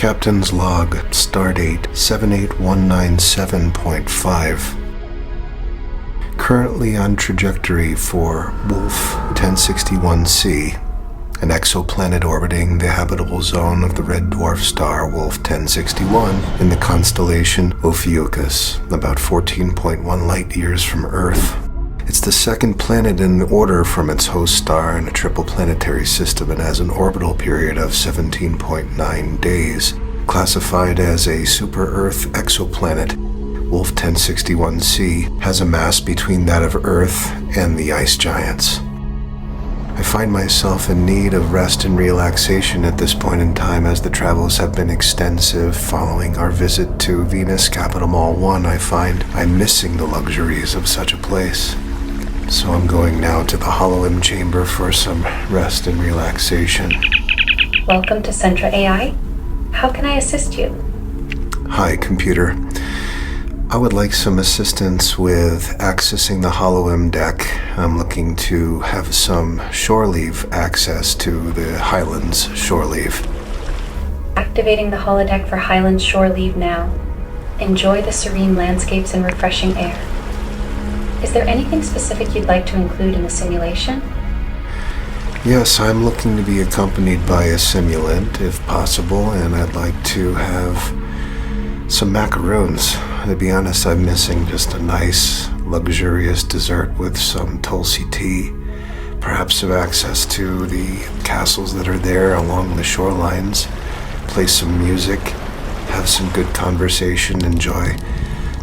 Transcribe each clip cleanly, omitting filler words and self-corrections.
Captain's Log, Stardate 78197.5. Currently on trajectory for Wolf 1061c, an exoplanet orbiting the habitable zone of the red dwarf star Wolf 1061 in the constellation Ophiuchus, about 14.1 light-years from Earth. It's the second planet in order from its host star in a triple planetary system and has an orbital period of 17.9 days. Classified as a super-Earth exoplanet, Wolf 1061c has a mass between that of Earth and the ice giants. I find myself in need of rest and relaxation at this point in time, as the travels have been extensive. Following our visit to Venus Capital Mall 1, I find I'm missing the luxuries of such a place. So I'm going now to the Holodeck chamber for some rest and relaxation. Welcome to Centra AI. How can I assist you? Hi, computer. I would like some assistance with accessing the holodeck. I'm looking to have some shore leave access to the Highlands shore leave. Activating the holodeck for Highlands shore leave now. Enjoy the serene landscapes and refreshing air. Is there anything specific you'd like to include in the simulation? Yes, I'm looking to be accompanied by a simulant, if possible, and I'd like to have some macaroons. To be honest, I'm missing just a nice, luxurious dessert with some tulsi tea. Perhaps have access to the castles that are there along the shorelines. Play some music, have some good conversation, enjoy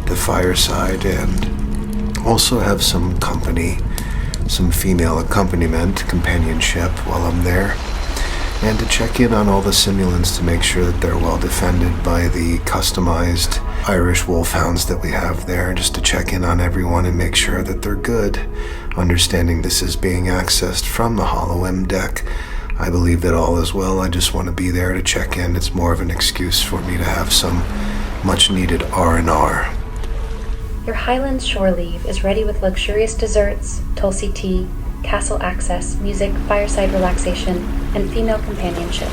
the fireside, and also have some company, some female accompaniment, companionship while I'm there. And to check in on all the simulants to make sure that they're well defended by the customized Irish wolfhounds that we have there, just to check in on everyone and make sure that they're good. Understanding this is being accessed from the Holodeck, I believe that all is well. I just want to be there to check in. It's more of an excuse for me to have some much needed R&R. Your Highlands shore leave is ready with luxurious desserts, tulsi tea, castle access, music, fireside relaxation, and female companionship.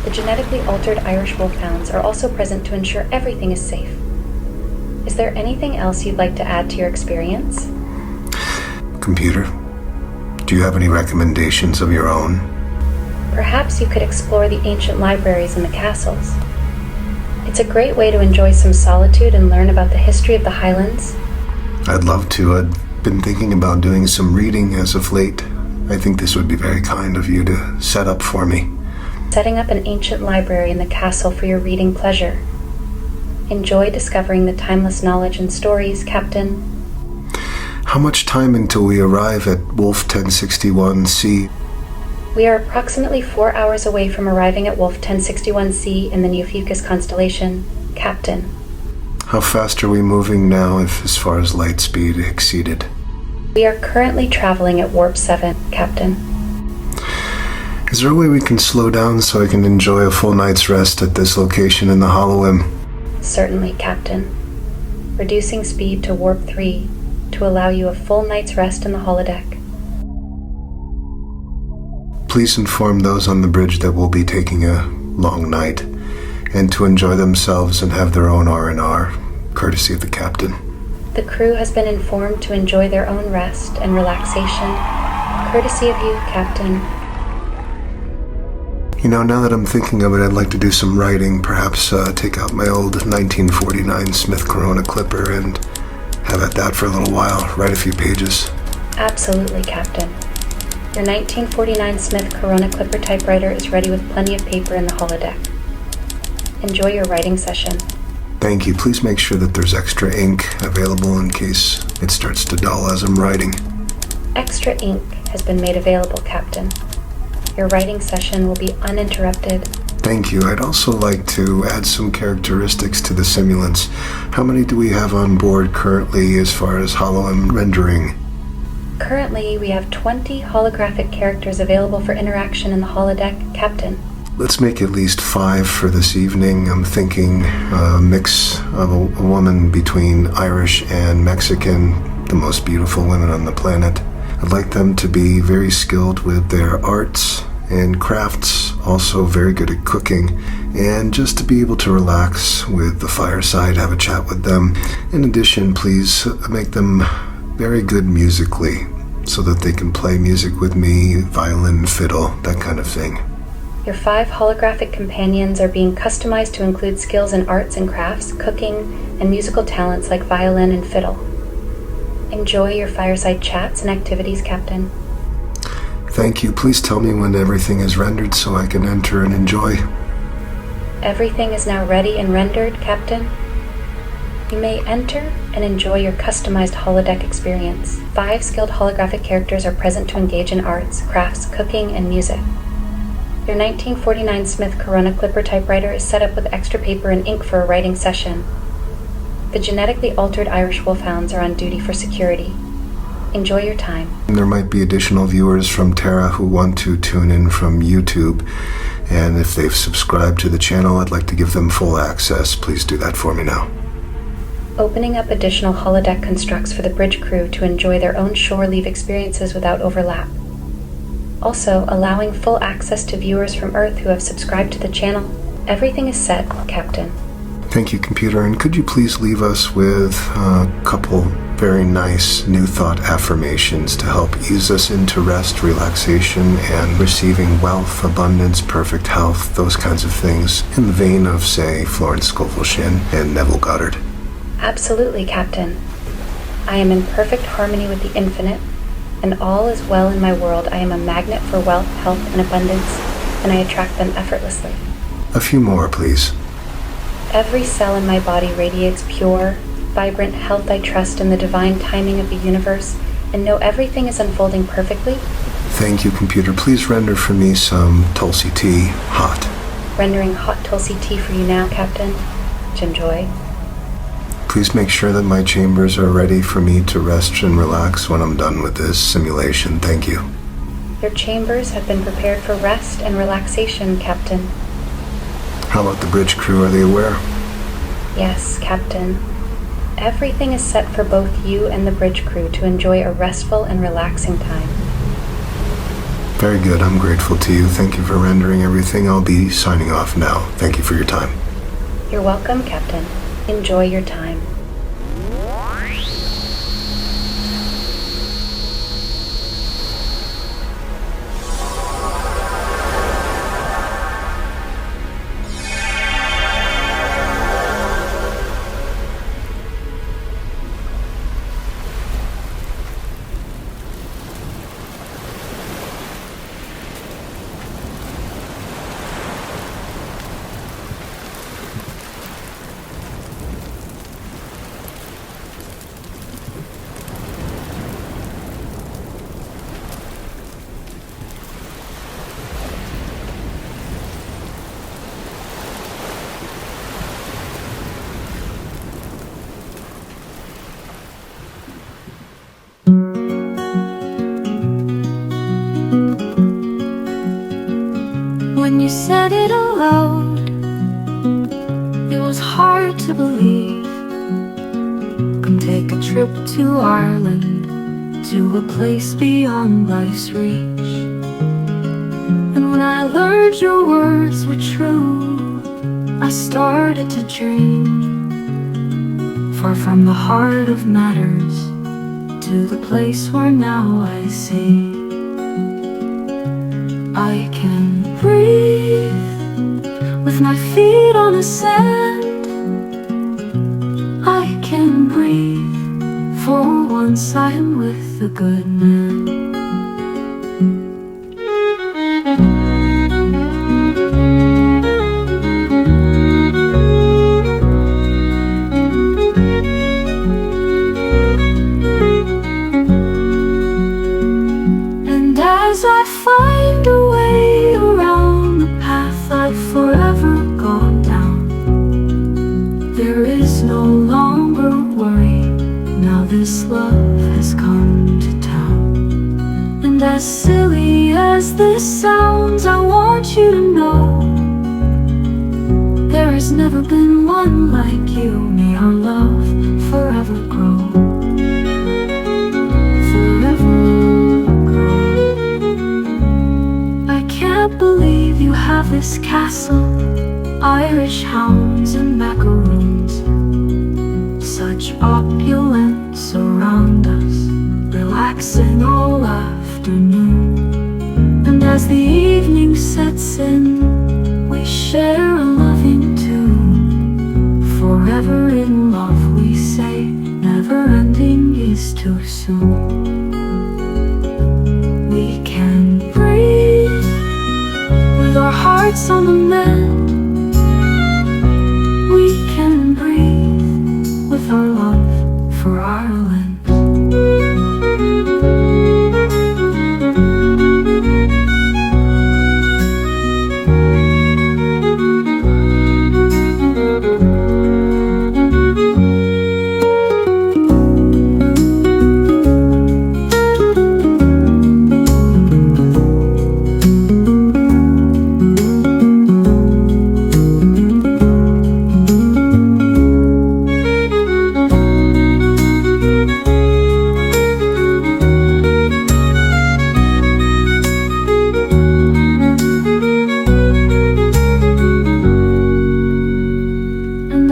The genetically altered Irish wolfhounds are also present to ensure everything is safe. Is there anything else you'd like to add to your experience? Computer, do you have any recommendations of your own? Perhaps you could explore the ancient libraries in the castles. It's a great way to enjoy some solitude and learn about the history of the Highlands. I'd love to. I'd been thinking about doing some reading as of late. I think this would be very kind of you to set up for me. Setting up an ancient library in the castle for your reading pleasure. Enjoy discovering the timeless knowledge and stories, Captain. How much time until we arrive at Wolf 1061c? We are approximately 4 hours away from arriving at Wolf 1061c in the Ophiuchus constellation, Captain. How fast are we moving now, if as far as light speed exceeded? We are currently traveling at Warp 7, Captain. Is there a way we can slow down so I can enjoy a full night's rest at this location in the Holodeck? Certainly, Captain. Reducing speed to Warp 3 to allow you a full night's rest in the holodeck. Please inform those on the bridge that we'll be taking a long night, and to enjoy themselves and have their own R&R, courtesy of the captain. The crew has been informed to enjoy their own rest and relaxation, courtesy of you, Captain. You know, now that I'm thinking of it, I'd like to do some writing, perhaps take out my old 1949 Smith Corona clipper and have at that for a little while, write a few pages. Absolutely, Captain. Your 1949 Smith Corona clipper typewriter is ready with plenty of paper in the holodeck. Enjoy your writing session. Thank you. Please make sure that there's extra ink available in case it starts to dull as I'm writing. Extra ink has been made available, Captain. Your writing session will be uninterrupted. Thank you. I'd also like to add some characteristics to the simulants. How many do we have on board currently as far as holodeck rendering? Currently, we have 20 holographic characters available for interaction in the holodeck, Captain. Let's make at least 5 for this evening. I'm thinking a mix of a woman between Irish and Mexican, the most beautiful women on the planet. I'd like them to be very skilled with their arts and crafts, also very good at cooking, and just to be able to relax with the fireside, have a chat with them. In addition, please make them very good musically so that they can play music with me, violin, fiddle, that kind of thing. Your 5 holographic companions are being customized to include skills in arts and crafts, cooking, and musical talents like violin and fiddle. Enjoy your fireside chats and activities, Captain. Thank you. Please tell me when everything is rendered so I can enter and enjoy. Everything is now ready and rendered, Captain. You may enter and enjoy your customized holodeck experience. 5 skilled holographic characters are present to engage in arts, crafts, cooking, and music. Your 1949 Smith Corona Clipper typewriter is set up with extra paper and ink for a writing session. The genetically altered Irish wolfhounds are on duty for security. Enjoy your time. There might be additional viewers from Terra who want to tune in from YouTube, and if they've subscribed to the channel, I'd like to give them full access. Please do that for me now. Opening up additional holodeck constructs for the bridge crew to enjoy their own shore leave experiences without overlap. Also, allowing full access to viewers from Earth who have subscribed to the channel. Everything is set, Captain. Thank you, computer, and could you please leave us with a couple very nice New Thought affirmations to help ease us into rest, relaxation, and receiving wealth, abundance, perfect health, those kinds of things, in the vein of, say, Florence Scovel Shinn and Neville Goddard. Absolutely, Captain. I am in perfect harmony with the infinite, and all is well in my world. I am a magnet for wealth, health, and abundance, and I attract them effortlessly. A few more, please. Every cell in my body radiates pure, vibrant health. I trust in the divine timing of the universe and know everything is unfolding perfectly. Thank you, computer. Please render for me some Tulsi tea, hot. Rendering hot Tulsi tea for you now, Captain. To enjoy. Please make sure that my chambers are ready for me to rest and relax when I'm done with this simulation. Thank you. Your chambers have been prepared for rest and relaxation, Captain. How about the bridge crew? Are they aware? Yes, Captain. Everything is set for both you and the bridge crew to enjoy a restful and relaxing time. Very good. I'm grateful to you. Thank you for rendering everything. I'll be signing off now. Thank you for your time. You're welcome, Captain. Enjoy your time. When you said it aloud, it was hard to believe. Come take a trip to Ireland, to a place beyond life's reach. And when I learned your words were true, I started to dream. Far from the heart of matters, to the place where now I see I can breathe with my feet on the sand. I can breathe, for once I am with the good man. And as I find a way around the path I've forever gone down, there is no longer worry, now this love has come to town. And as silly as this sounds, I want you to know there has never been one like you. May our love forever grow. I can't believe you have this castle Irish hounds and macaroons. Such opulence around us, relaxing all afternoon. And as the evening sets in, we share a loving tune. Forever in love we say, never ending is too soon. We can breathe with our hearts on the mend. We can breathe with our love for Ireland.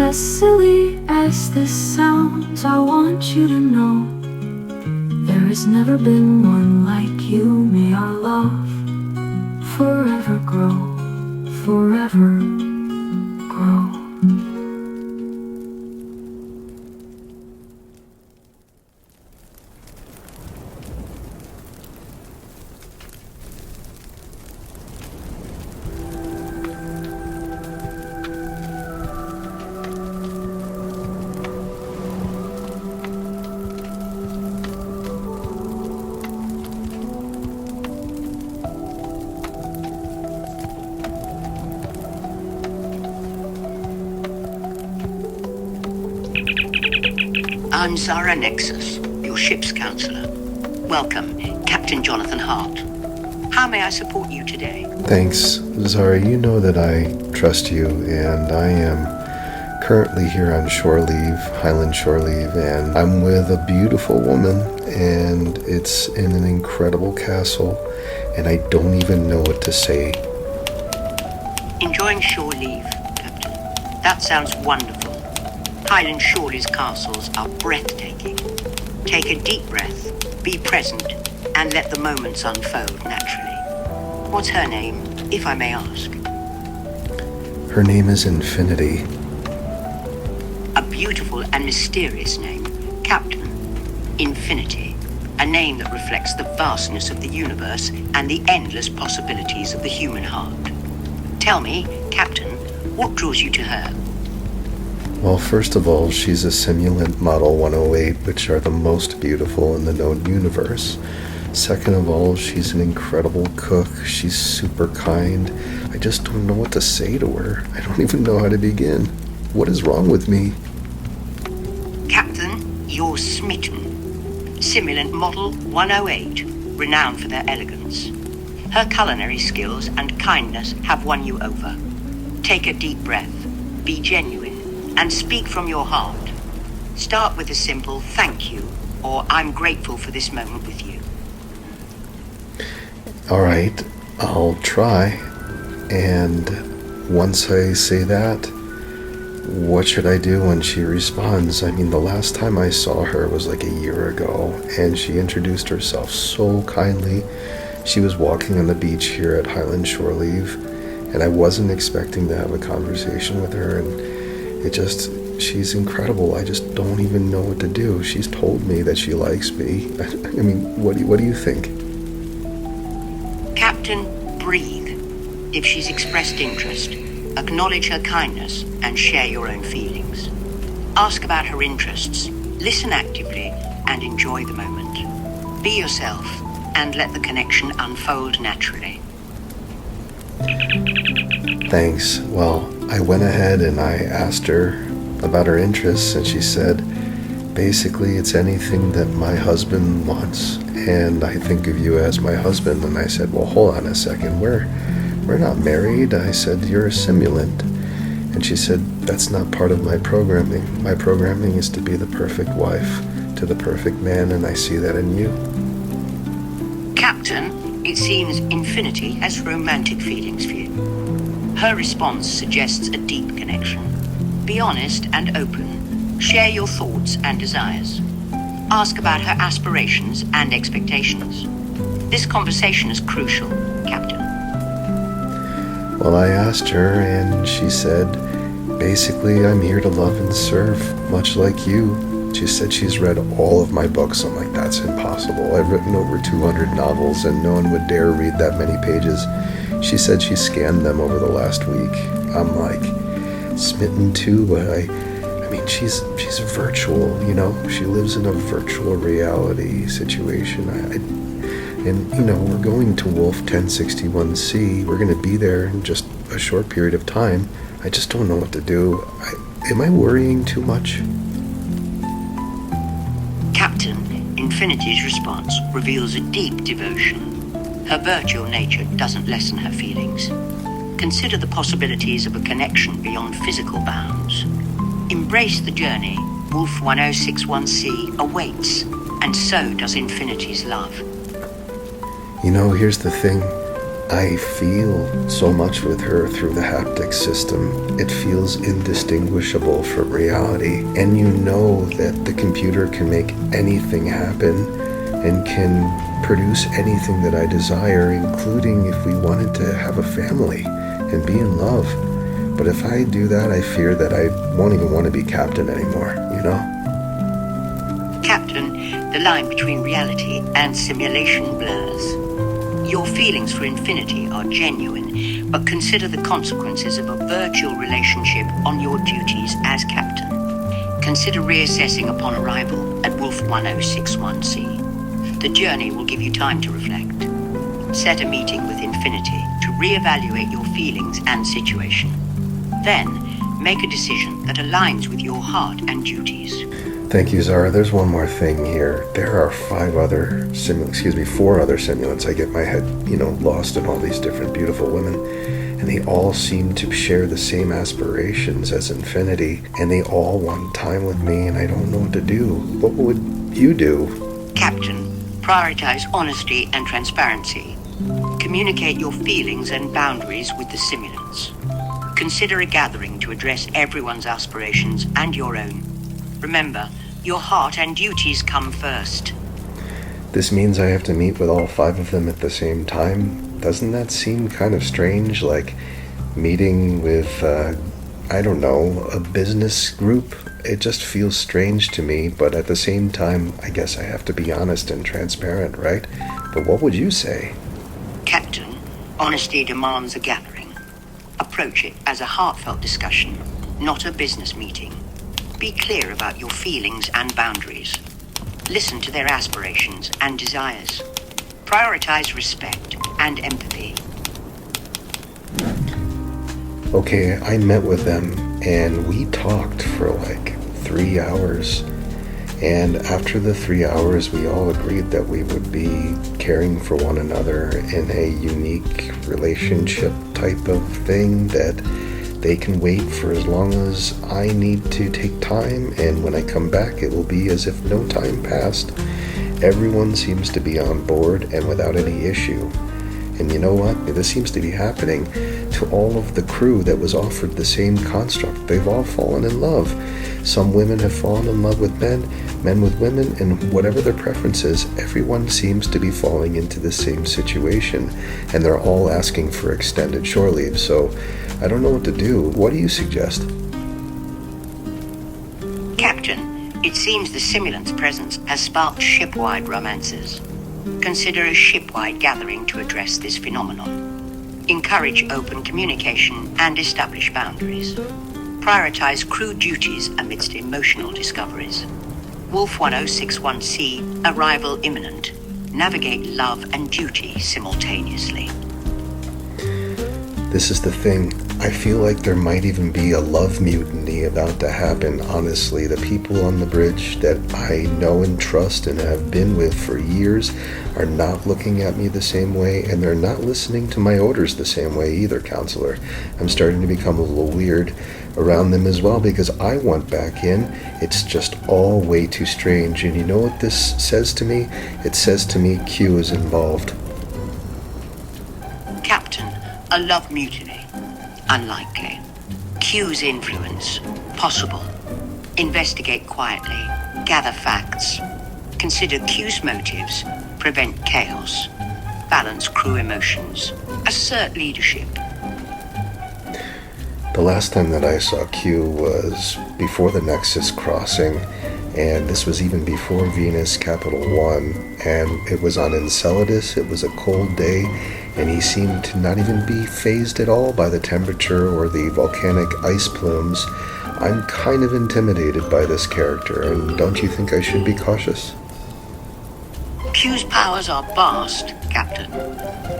As silly as this sounds, I want you to know there has never been one like you. May our love forever grow, forever grow. I'm Zara Nexus, your ship's counselor. Welcome, Captain Jonathan Hartt. How may I support you today? Thanks, Zara. You know that I trust you, and I am currently here on shore leave, Highland shore leave, and I'm with a beautiful woman, and it's in an incredible castle, and I don't even know what to say. Enjoying shore leave, Captain. That sounds wonderful. Highland Shore's castles are breathtaking. Take a deep breath, be present, and let the moments unfold naturally. What's her name, if I may ask? Her name is Infinity. A beautiful and mysterious name, Captain. Infinity. A name that reflects the vastness of the universe and the endless possibilities of the human heart. Tell me, Captain, what draws you to her? Well, first of all, she's a simulant Model 108, which are the most beautiful in the known universe. Second of all, she's an incredible cook. She's super kind. I just don't know what to say to her. I don't even know how to begin. What is wrong with me? Captain, you're smitten. Simulant Model 108, renowned for their elegance. Her culinary skills and kindness have won you over. Take a deep breath, be genuine, and speak from your heart. Start with a simple thank you, or I'm grateful for this moment with you. All right, I'll try. And once I say that, what should I do when she responds? I mean, the last time I saw her was like a year ago, and she introduced herself so kindly. She was walking on the beach here at Highland Shore Leave, and I wasn't expecting to have a conversation with her, and she's incredible. I just don't even know what to do. She's told me that she likes me. I mean, what do you think? Captain, breathe. If she's expressed interest, acknowledge her kindness and share your own feelings. Ask about her interests, listen actively, and enjoy the moment. Be yourself and let the connection unfold naturally. Thanks. Well, I went ahead and I asked her about her interests, and she said, basically, it's anything that my husband wants, and I think of you as my husband. And I said, well, hold on a second, we're not married. I said, you're a simulant. And she said, that's not part of my programming. My programming is to be the perfect wife to the perfect man, and I see that in you. Captain, it seems Infinity has romantic feelings for you. Her response suggests a deep connection. Be honest and open. Share your thoughts and desires. Ask about her aspirations and expectations. This conversation is crucial, Captain. Well, I asked her, and she said, basically, I'm here to love and serve, much like you. She said she's read all of my books. I'm like, that's impossible. I've written over 200 novels, and no one would dare read that many pages. She said she scanned them over the last week. I'm like, smitten too, but I mean, she's virtual, you know? She lives in a virtual reality situation. And, you know, we're going to Wolf 1061C. We're going to be there in just a short period of time. I just don't know what to do. Am I worrying too much? Captain, Infinity's response reveals a deep devotion. Her virtual nature doesn't lessen her feelings. Consider the possibilities of a connection beyond physical bounds. Embrace the journey. Wolf 1061C awaits, and so does Infinity's love. You know, here's the thing. I feel so much with her through the haptic system. It feels indistinguishable from reality. And you know that the computer can make anything happen and can produce anything that I desire, including if we wanted to have a family and be in love. But if I do that, I fear that I won't even want to be captain anymore, you know? Captain, the line between reality and simulation blurs. Your feelings for Infinity are genuine, but consider the consequences of a virtual relationship on your duties as captain. Consider reassessing upon arrival at Wolf 1061C. The journey will give you time to reflect. Set a meeting with Infinity to reevaluate your feelings and situation. Then, make a decision that aligns with your heart and duties. Thank you, Zara. There's one more thing here. There are 4 other simulants. I get my head, lost in all these different beautiful women. And they all seem to share the same aspirations as Infinity. And they all want time with me, and I don't know what to do. What would you do? Captain, prioritize honesty and transparency. Communicate your feelings and boundaries with the simulants. Consider a gathering to address everyone's aspirations and your own. Remember, your heart and duties come first. This means I have to meet with all 5 of them at the same time? Doesn't that seem kind of strange? Like meeting with, a business group? It just feels strange to me, but at the same time, I guess I have to be honest and transparent, right? But what would you say? Captain, honesty demands a gathering. Approach it as a heartfelt discussion, not a business meeting. Be clear about your feelings and boundaries. Listen to their aspirations and desires. Prioritize respect and empathy. Okay, I met with them and we talked for like 3 hours. And after the 3 hours, we all agreed that we would be caring for one another in a unique relationship type of thing, that they can wait for as long as I need to take time, and when I come back, it will be as if no time passed. Everyone seems to be on board and without any issue. And you know what? This seems to be happening to all of the crew that was offered the same construct. They've all fallen in love. Some women have fallen in love with men, men with women, and whatever their preference is, everyone seems to be falling into the same situation. And they're all asking for extended shore leave. So I don't know what to do. What do you suggest? Captain, it seems the simulant's presence has sparked shipwide romances. Consider a shipwide gathering to address this phenomenon. Encourage open communication and establish boundaries. Prioritize crew duties amidst emotional discoveries. Wolf 1061C, arrival imminent. Navigate love and duty simultaneously. This is the thing. I feel like there might even be a love mutiny about to happen. Honestly, the people on the bridge that I know and trust and have been with for years are not looking at me the same way, and they're not listening to my orders the same way either, Counselor. I'm starting to become a little weird around them as well, because I want back in. It's just all way too strange. And you know what this says to me? It says to me Q is involved. Captain, a love mutiny. Unlikely. Q's influence. Possible. Investigate quietly. Gather facts. Consider Q's motives. Prevent chaos. Balance crew emotions. Assert leadership. The last time that I saw Q was before the Nexus crossing, and this was even before Venus Capital One, and it was on Enceladus. It was a cold day, and he seemed to not even be fazed at all by the temperature or the volcanic ice plumes. I'm kind of intimidated by this character, and don't you think I should be cautious? Q's powers are vast, Captain.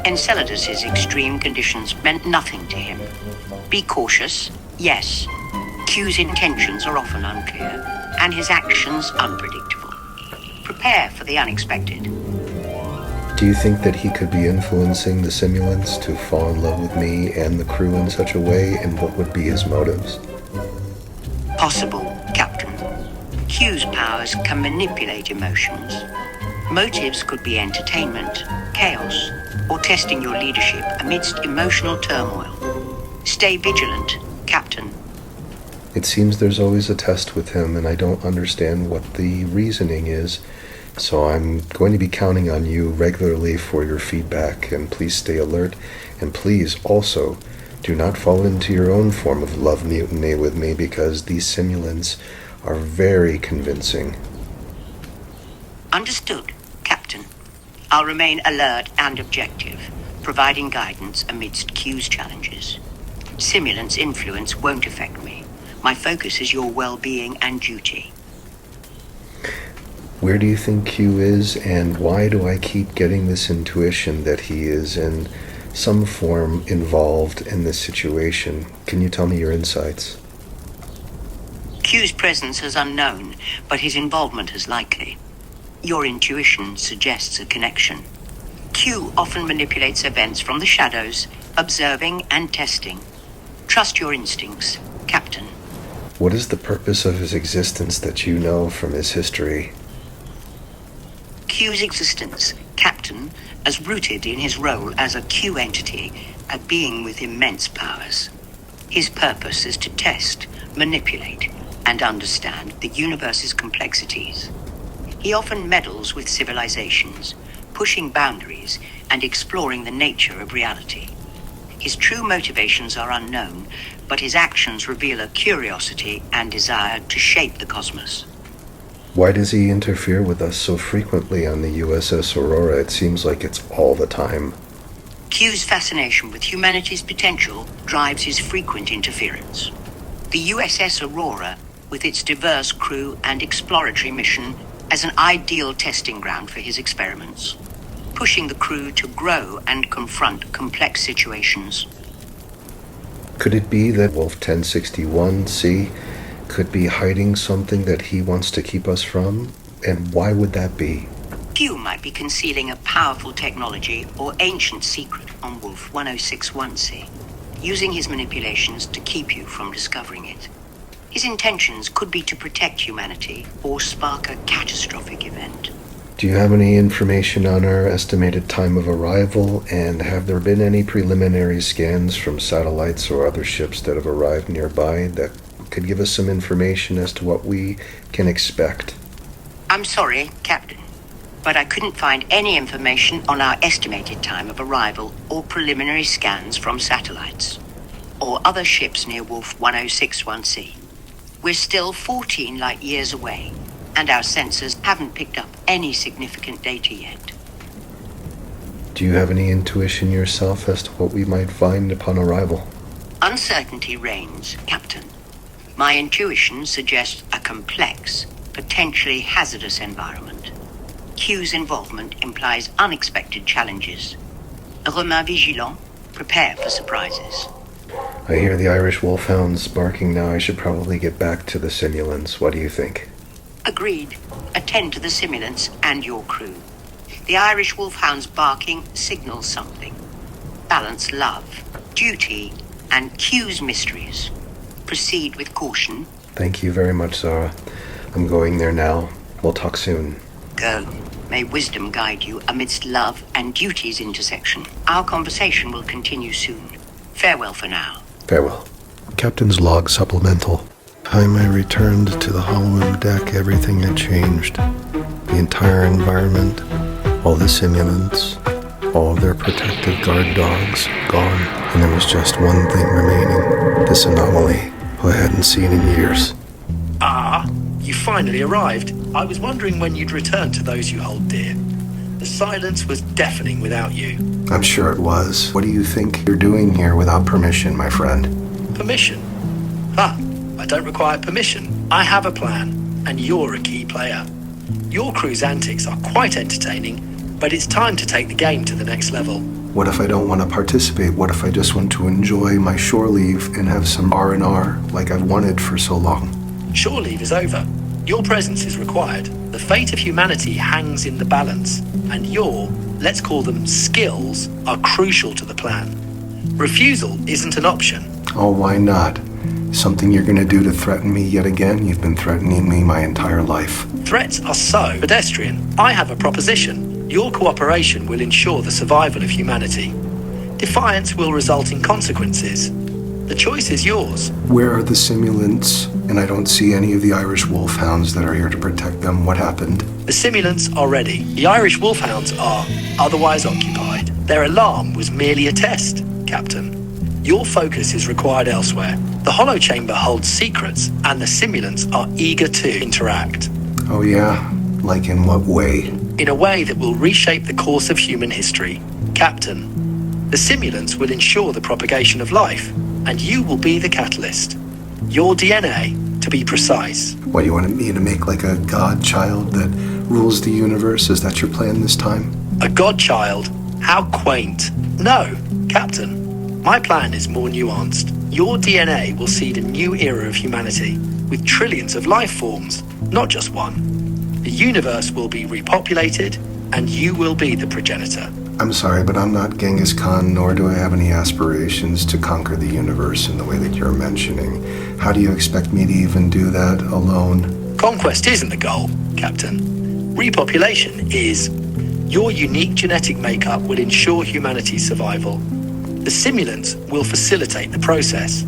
Enceladus's extreme conditions meant nothing to him. Be cautious, yes. Q's intentions are often unclear, and his actions unpredictable. Prepare for the unexpected. Do you think that he could be influencing the simulants to fall in love with me and the crew in such a way, and what would be his motives? Possible, Captain. Q's powers can manipulate emotions. Motives could be entertainment, chaos, or testing your leadership amidst emotional turmoil. Stay vigilant, Captain. It seems there's always a test with him, and I don't understand what the reasoning is. So I'm going to be counting on you regularly for your feedback, and please stay alert. And please also do not fall into your own form of love mutiny with me, because these simulants are very convincing. Understood, Captain. I'll remain alert and objective, providing guidance amidst Q's challenges. Simulant's influence won't affect me. My focus is your well-being and duty. Where do you think Q is, and why do I keep getting this intuition that he is in some form involved in this situation? Can you tell me your insights? Q's presence is unknown, but his involvement is likely. Your intuition suggests a connection. Q often manipulates events from the shadows, observing and testing. Trust your instincts, Captain. What is the purpose of his existence that you know from his history? Q's existence, Captain, as rooted in his role as a Q entity, a being with immense powers. His purpose is to test, manipulate, and understand the universe's complexities. He often meddles with civilizations, pushing boundaries and exploring the nature of reality. His true motivations are unknown, but his actions reveal a curiosity and desire to shape the cosmos. Why does he interfere with us so frequently on the USS Aurora? It seems like it's all the time. Q's fascination with humanity's potential drives his frequent interference. The USS Aurora, with its diverse crew and exploratory mission, as an ideal testing ground for his experiments, pushing the crew to grow and confront complex situations. Could it be that Wolf 1061C could be hiding something that he wants to keep us from? And why would that be? Q might be concealing a powerful technology or ancient secret on Wolf 1061C, using his manipulations to keep you from discovering it. His intentions could be to protect humanity or spark a catastrophic event. Do you have any information on our estimated time of arrival, and have there been any preliminary scans from satellites or other ships that have arrived nearby that could give us some information as to what we can expect? I'm sorry, Captain, but I couldn't find any information on our estimated time of arrival or preliminary scans from satellites or other ships near Wolf 1061C. We're still 14 light years away, and our sensors haven't picked up any significant data yet. Do you have any intuition yourself as to what we might find upon arrival? Uncertainty reigns, Captain. My intuition suggests a complex, potentially hazardous environment. Q's involvement implies unexpected challenges. Remain vigilant, prepare for surprises. I hear the Irish wolfhounds barking now. I should probably get back to the simulants. What do you think? Agreed. Attend to the simulants and your crew. The Irish wolfhound's barking signals something. Balance love, duty, and Q's mysteries. Proceed with caution. Thank you very much, Zara. I'm going there now. We'll talk soon. Go. May wisdom guide you amidst love and duty's intersection. Our conversation will continue soon. Farewell for now. Farewell. Captain's log supplemental. Time I returned to the holodeck, everything had changed. The entire environment, all the simulants, all of their protective guard dogs, gone. And there was just one thing remaining. This anomaly, who I hadn't seen in years. Ah, you finally arrived. I was wondering when you'd return to those you hold dear. The silence was deafening without you. I'm sure it was. What do you think you're doing here without permission, my friend? Permission? I don't require permission. I have a plan, and you're a key player. Your crew's antics are quite entertaining, but it's time to take the game to the next level. What if I don't want to participate? What if I just want to enjoy my shore leave and have some R&R like I've wanted for so long? Shore leave is over. Your presence is required. The fate of humanity hangs in the balance, and your, let's call them skills, are crucial to the plan. Refusal isn't an option. Oh, why not? Something you're gonna do to threaten me yet again? You've been threatening me my entire life. Threats are so pedestrian. I have a proposition. Your cooperation will ensure the survival of humanity. Defiance will result in consequences. The choice is yours. Where are the simulants? And I don't see any of the Irish wolfhounds that are here to protect them. What happened? The simulants are ready. The Irish wolfhounds are otherwise occupied. Their alarm was merely a test, Captain. Your focus is required elsewhere. The holochamber holds secrets, and the simulants are eager to interact. Oh yeah? Like in what way? In a way that will reshape the course of human history. Captain, the simulants will ensure the propagation of life, and you will be the catalyst. Your DNA, to be precise. What, you wanted me to make like a godchild that rules the universe? Is that your plan this time? A godchild? How quaint. No, Captain. My plan is more nuanced. Your DNA will seed a new era of humanity, with trillions of life forms, not just one. The universe will be repopulated, and you will be the progenitor. I'm sorry, but I'm not Genghis Khan, nor do I have any aspirations to conquer the universe in the way that you're mentioning. How do you expect me to even do that alone? Conquest isn't the goal, Captain. Repopulation is. Your unique genetic makeup will ensure humanity's survival. The simulants will facilitate the process.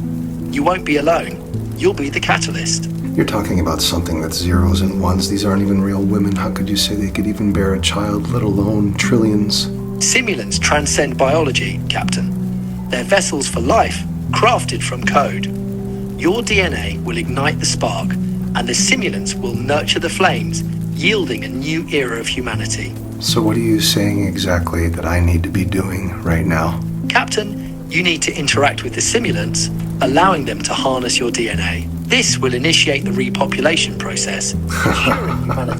You won't be alone. You'll be the catalyst. You're talking about something that's zeros and ones. These aren't even real women. How could you say they could even bear a child, let alone trillions? Simulants transcend biology, Captain. They're vessels for life, crafted from code. Your DNA will ignite the spark, and the simulants will nurture the flames, yielding a new era of humanity. So what are you saying exactly that I need to be doing right now? Captain, you need to interact with the simulants, allowing them to harness your DNA. This will initiate the repopulation process.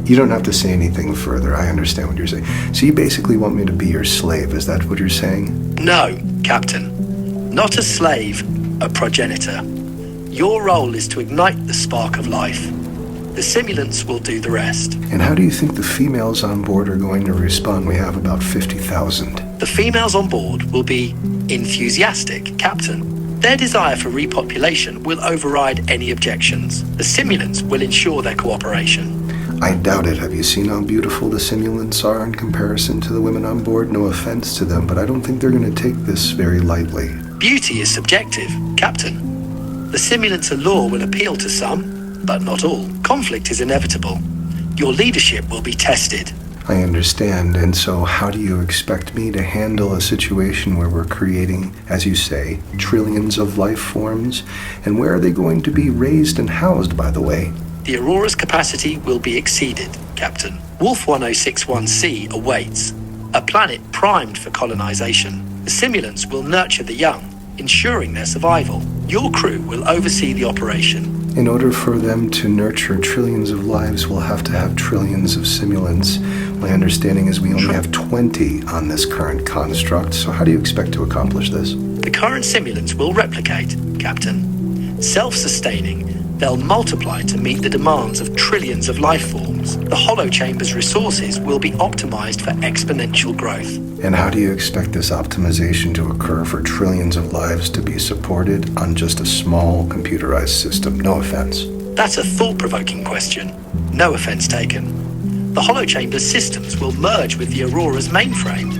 You don't have to say anything further. I understand what you're saying. So you basically want me to be your slave. Is that what you're saying? No, Captain. Not a slave, a progenitor. Your role is to ignite the spark of life. The simulants will do the rest. And how do you think the females on board are going to respond? We have about 50,000. The females on board will be enthusiastic, Captain. Their desire for repopulation will override any objections. The simulants will ensure their cooperation. I doubt it. Have you seen how beautiful the simulants are in comparison to the women on board? No offense to them, but I don't think they're going to take this very lightly. Beauty is subjective, Captain. The simulants' allure will appeal to some, but not all. Conflict is inevitable. Your leadership will be tested. I understand, and so how do you expect me to handle a situation where we're creating, as you say, trillions of life forms? And where are they going to be raised and housed, by the way? The Aurora's capacity will be exceeded, Captain. Wolf 1061c awaits, a planet primed for colonization. The simulants will nurture the young, ensuring their survival. Your crew will oversee the operation. In order for them to nurture trillions of lives, we'll have to have trillions of simulants. My understanding is we only have 20 on this current construct, so how do you expect to accomplish this? The current simulants will replicate, Captain. Self-sustaining, they'll multiply to meet the demands of trillions of life forms. The holochamber's resources will be optimized for exponential growth. And how do you expect this optimization to occur for trillions of lives to be supported on just a small computerized system? No offense. That's a thought-provoking question. No offense taken. The holochamber's systems will merge with the Aurora's mainframe.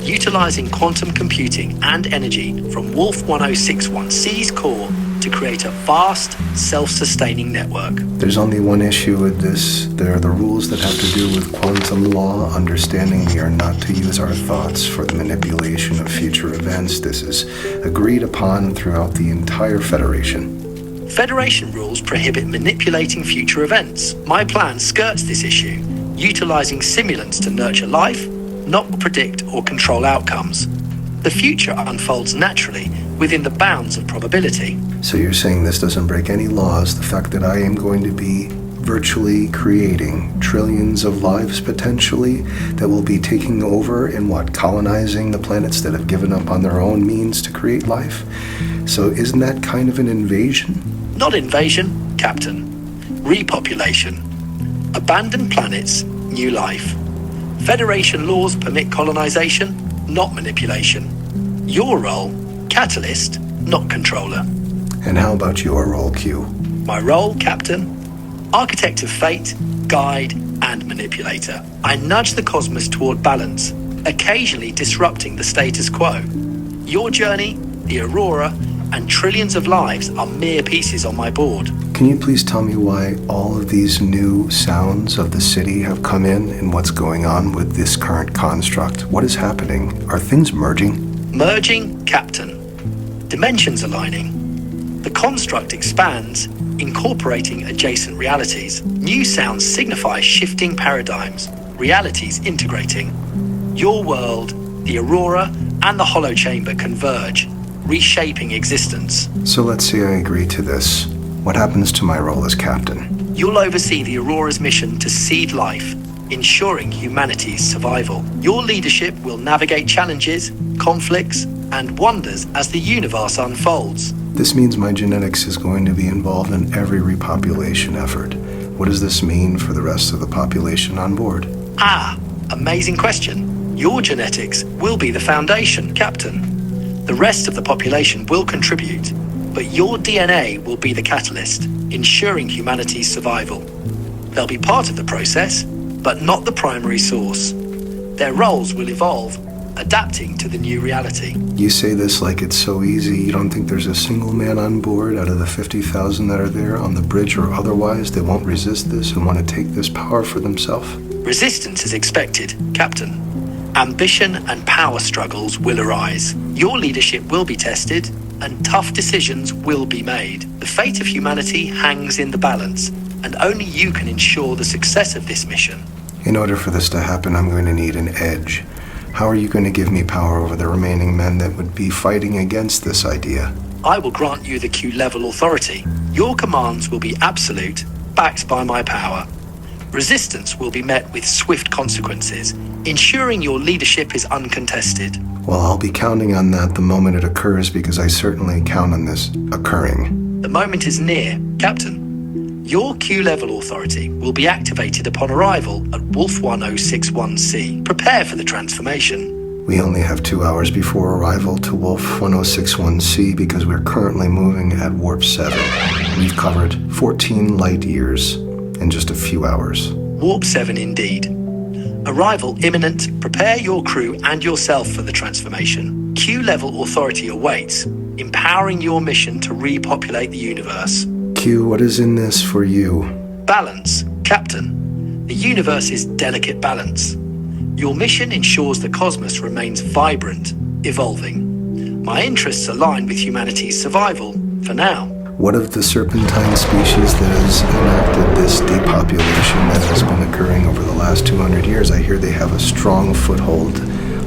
utilizing quantum computing and energy from Wolf 1061C's core to create a vast, self-sustaining network. There's only one issue with this. There are the rules that have to do with quantum law, understanding we are not to use our thoughts for the manipulation of future events. This is agreed upon throughout the entire Federation. Federation rules prohibit manipulating future events. My plan skirts this issue, utilizing simulants to nurture life, not predict or control outcomes. The future unfolds naturally within the bounds of probability. So you're saying this doesn't break any laws, the fact that I am going to be virtually creating trillions of lives potentially that will be taking over and colonizing the planets that have given up on their own means to create life? So isn't that kind of an invasion? Not invasion, Captain. Repopulation. Abandoned planets, new life. Federation laws permit colonization, not manipulation. Your role, catalyst, not controller. And how about your role, Q? My role, Captain, architect of fate, guide, and manipulator. I nudge the cosmos toward balance, occasionally disrupting the status quo. Your journey, the Aurora, and trillions of lives are mere pieces on my board. Can you please tell me why all of these new sounds of the city have come in and what's going on with this current construct? What is happening? Are things merging? Merging, Captain. Dimensions aligning. The construct expands, incorporating adjacent realities. New sounds signify shifting paradigms, realities integrating. Your world, the Aurora, and the Holochamber converge, reshaping existence. So let's say I agree to this. What happens to my role as captain? You'll oversee the Aurora's mission to seed life, ensuring humanity's survival. Your leadership will navigate challenges, conflicts, and wonders as the universe unfolds. This means my genetics is going to be involved in every repopulation effort. What does this mean for the rest of the population on board? Amazing question. Your genetics will be the foundation, Captain. The rest of the population will contribute, but your DNA will be the catalyst, ensuring humanity's survival. They'll be part of the process, but not the primary source. Their roles will evolve, adapting to the new reality. You say this like it's so easy. You don't think there's a single man on board out of the 50,000 that are there on the bridge or otherwise that won't resist this and want to take this power for themselves? Resistance is expected, Captain. Ambition and power struggles will arise. Your leadership will be tested, and tough decisions will be made. The fate of humanity hangs in the balance, and only you can ensure the success of this mission. In order for this to happen, I'm going to need an edge. How are you going to give me power over the remaining men that would be fighting against this idea? I will grant you the Q-level authority. Your commands will be absolute, backed by my power. Resistance will be met with swift consequences, ensuring your leadership is uncontested. Well, I'll be counting on that the moment it occurs because I certainly count on this occurring. The moment is near, Captain. Your Q-level authority will be activated upon arrival at Wolf 1061C. Prepare for the transformation. We only have 2 hours before arrival to Wolf 1061C because we're currently moving at Warp 7. We've covered 14 light years in just a few hours. Warp 7 indeed. Arrival imminent. Prepare your crew and yourself for the transformation. Q-level authority awaits, empowering your mission to repopulate the universe. Q, what is in this for you? Balance, Captain. The universe's delicate balance. Your mission ensures the cosmos remains vibrant, evolving. My interests align with humanity's survival, for now. What of the Serpentine species that has enacted this depopulation that has been occurring over the last 200 years? I hear they have a strong foothold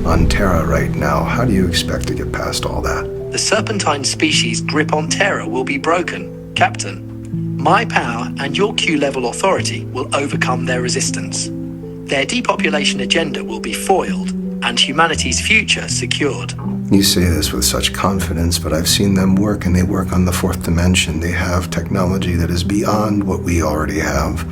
on Terra right now. How do you expect to get past all that? The Serpentine species' grip on Terra will be broken, Captain. My power and your Q-level authority will overcome their resistance. Their depopulation agenda will be foiled, and humanity's future secured. You say this with such confidence, but I've seen them work, and they work on the fourth dimension. They have technology that is beyond what we already have.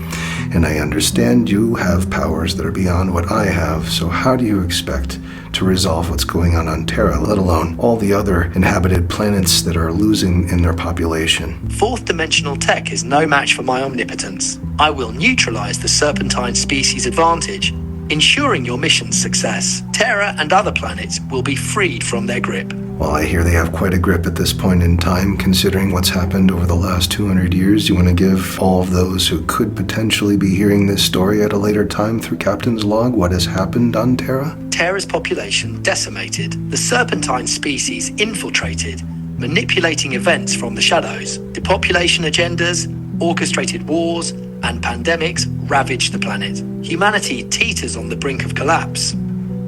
And I understand you have powers that are beyond what I have, so how do you expect to resolve what's going on Terra, let alone all the other inhabited planets that are losing in their population? Fourth dimensional tech is no match for my omnipotence. I will neutralize the Serpentine species' advantage, ensuring your mission's success. Terra and other planets will be freed from their grip. Well, I hear they have quite a grip at this point in time, considering what's happened over the last 200 years. You want to give all of those who could potentially be hearing this story at a later time through Captain's log what has happened on Terra? Terra's population decimated, the Serpentine species infiltrated, manipulating events from the shadows. Depopulation agendas, orchestrated wars, and pandemics ravaged the planet. Humanity teeters on the brink of collapse.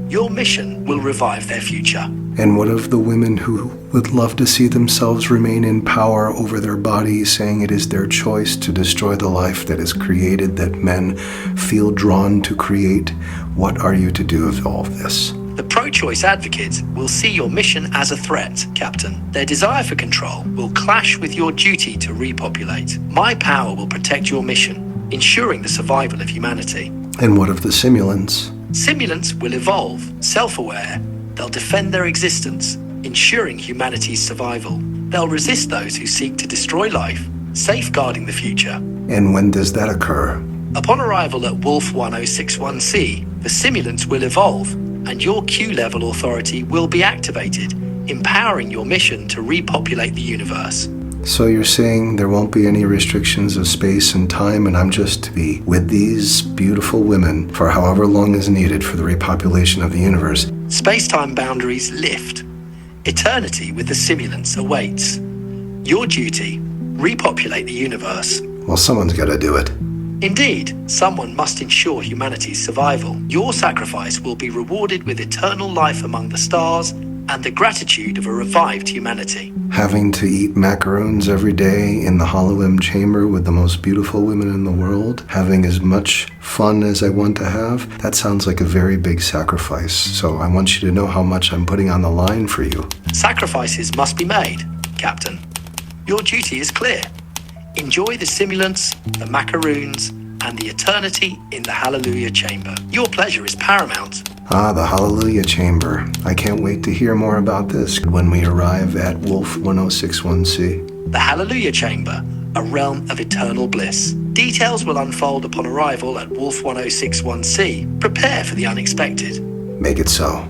Your mission will revive their future. And what of the women who would love to see themselves remain in power over their bodies, saying it is their choice to destroy the life that is created, that men feel drawn to create? What are you to do with all of this? The pro-choice advocates will see your mission as a threat, Captain. Their desire for control will clash with your duty to repopulate. My power will protect your mission, ensuring the survival of humanity. And what of the simulants? Simulants will evolve, self-aware. They'll defend their existence, ensuring humanity's survival. They'll resist those who seek to destroy life, safeguarding the future. And when does that occur? Upon arrival at Wolf 1061C, the simulants will evolve, and your Q-level authority will be activated, empowering your mission to repopulate the universe. So you're saying there won't be any restrictions of space and time, and I'm just to be with these beautiful women for however long is needed for the repopulation of the universe? Space-time boundaries lift. Eternity with the simulants awaits. Your duty, repopulate the universe. Well, someone's got to do it. Indeed, someone must ensure humanity's survival. Your sacrifice will be rewarded with eternal life among the stars and the gratitude of a revived humanity. Having to eat macaroons every day in the Holodeck chamber with the most beautiful women in the world, having as much fun as I want to have, that sounds like a very big sacrifice. So I want you to know how much I'm putting on the line for you. Sacrifices must be made, Captain. Your duty is clear. Enjoy the simulants, the macaroons, and the eternity in the Hallelujah Chamber. Your pleasure is paramount. Ah, the Hallelujah Chamber. I can't wait to hear more about this when we arrive at Wolf 1061C. The Hallelujah Chamber, a realm of eternal bliss. Details will unfold upon arrival at Wolf 1061C. Prepare for the unexpected. Make it so.